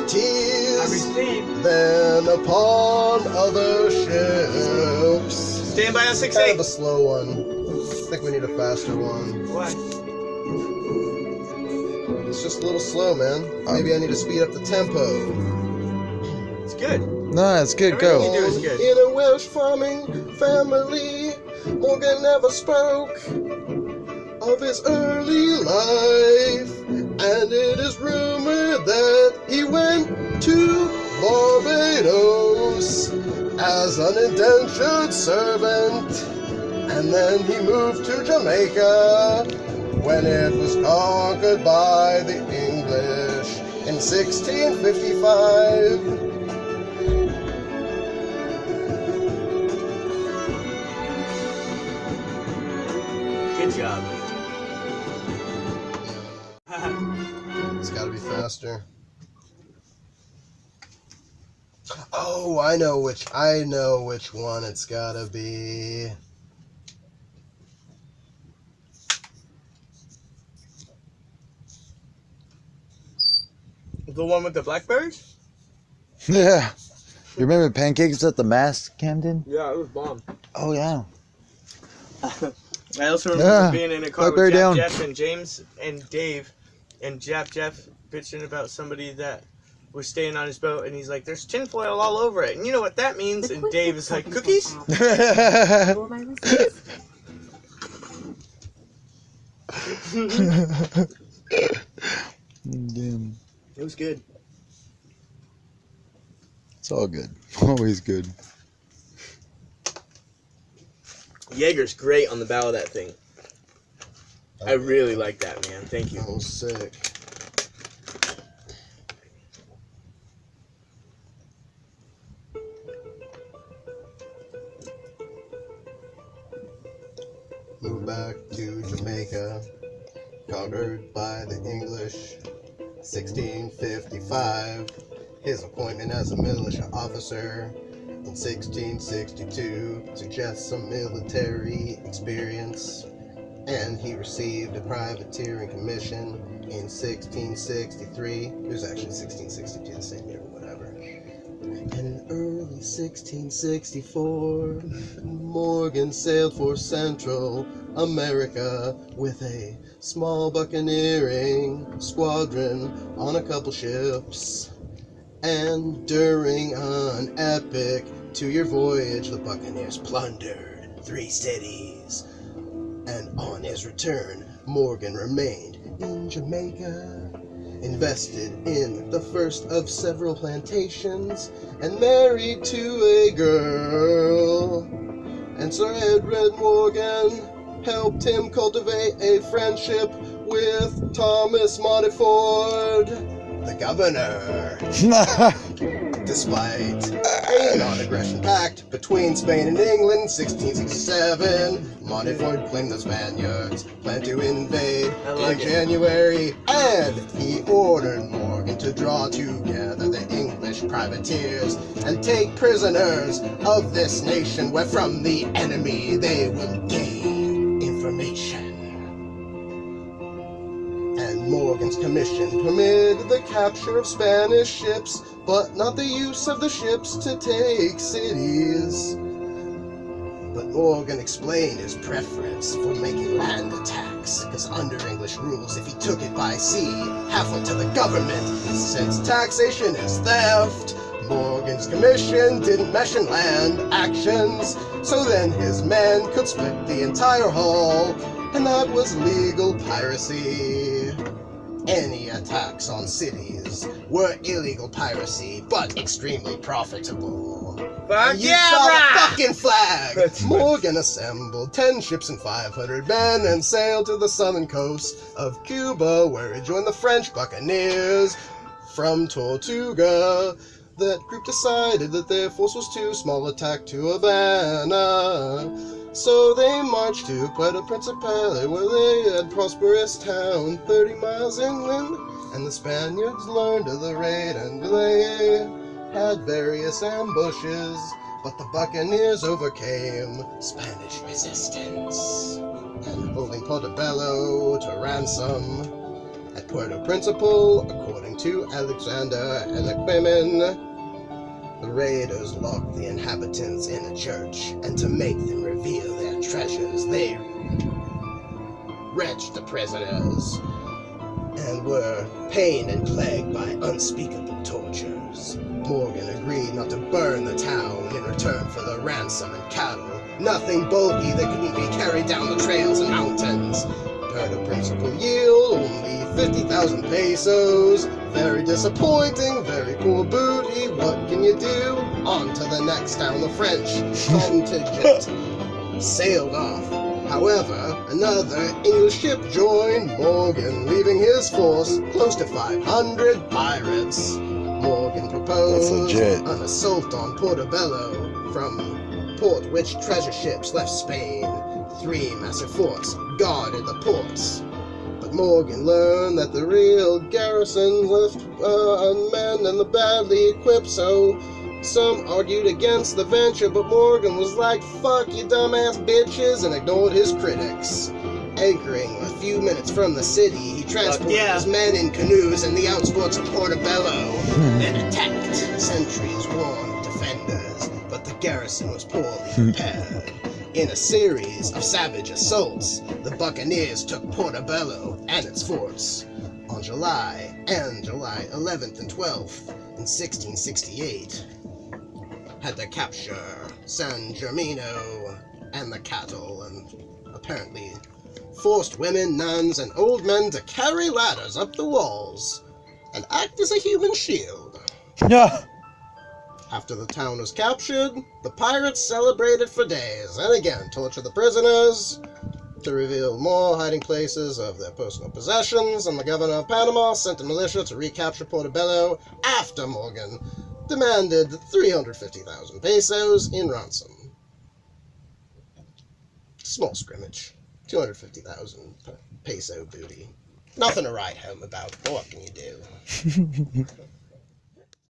privateers, then upon other ships. Stand by on 6-8. Kind of a slow one. I think we need a faster one. Why? It's just a little slow, man. Maybe I need to speed up the tempo. It's good. No, it's good. Go. Everything you do is good. In a Welsh farming family, Morgan never spoke of his early life, and it is rumored that he went to Barbados as an indentured servant, and then he moved to Jamaica when it was conquered by the English in 1655. Good job. It's gotta be faster. Oh, I know which one it's gotta be. The one with the blackberries? Yeah. You remember pancakes at the Mast, Camden? Yeah, it was bomb. Oh, yeah. I also remember being in a car with Blackberry down. Jeff and James and Dave, and Jeff bitching about somebody that was staying on his boat, and he's like, "There's tinfoil all over it," and you know what that means? And Dave is like, "Cookies?" Damn. It was good. It's all good. Always good. Jaeger's great on the bow of that thing. I really like that, man. Thank you. Oh, sick. Moved back to Jamaica, conquered by the English, 1655. His appointment as a militia officer in 1662 suggests some military experience, and he received a privateering commission in 1663. It was actually 1662, the same year, whatever. And in early 1664, Morgan sailed for Central America with a small buccaneering squadron on a couple ships. And during an epic 2-year voyage, the buccaneers plundered 3 cities. And on his return, Morgan remained in Jamaica, invested in the first of several plantations, and married to a girl. And Sir Edward Morgan helped him cultivate a friendship with Thomas Montfort, the governor. Despite a non-aggression pact between Spain and England in 1667, Montfort claimed the Spaniards planned to invade in January, and he ordered Morgan to draw together the English privateers and take prisoners of this nation, where from the enemy they will gain information. And Morgan's commission permitted the capture of Spanish ships, but not the use of the ships to take cities. But Morgan explained his preference for making land attacks, because under English rules, if he took it by sea, half went to the government. Since taxation is theft, Morgan's commission didn't mention land actions, so then his men could split the entire haul, and that was legal piracy. Any attacks on cities were illegal piracy, but extremely profitable. Fuck And you yeah, saw the brah! fucking flag! Morgan assembled 10 ships and 500 men and sailed to the southern coast of Cuba, where he joined the French buccaneers from Tortuga. That group decided that their force was too small to attack to Havana. So they marched to Puerto Principe, where they had a prosperous town 30 miles inland, and the Spaniards learned of the raid, and they had various ambushes, but the buccaneers overcame Spanish resistance, and holding Portobello to ransom, At Puerto Principal, according to Alexander Elequimin, the raiders locked the inhabitants in a church, and to make them reveal their treasures, they wrenched the prisoners and were pained and plagued by unspeakable tortures. Morgan agreed not to burn the town in return for the ransom and cattle. Nothing bulky that couldn't be carried down the trails and mountains. Puerto Principal yield only 50,000 pesos. Very disappointing, very poor booty. What can you do? On to the next town. The French contingent sailed off. However, another English ship joined Morgan, leaving his force close to 500 pirates. Morgan proposed an assault on Portobello, from port which treasure ships left Spain. 3 massive forts guarded the ports. But Morgan learned that the real garrisons left unmanned and the badly equipped, so some argued against the venture, but Morgan was like, "Fuck you dumbass bitches," and ignored his critics. Anchoring a few minutes from the city, he transported his men in canoes in the outskirts of Portobello and attacked. Sentries warned defenders, but the garrison was poorly prepared. In a series of savage assaults, the Buccaneers took Portobello and its forts. On July 11th and 12th in 1668, had to capture San Germino and the cattle, and apparently forced women, nuns, and old men to carry ladders up the walls and act as a human shield. Yeah. After the town was captured, the pirates celebrated for days and again tortured the prisoners to reveal more hiding places of their personal possessions, and the governor of Panama sent a militia to recapture Portobello after Morgan demanded 350,000 pesos in ransom. Small scrimmage. 250,000 peso booty. Nothing to write home about, but what can you do?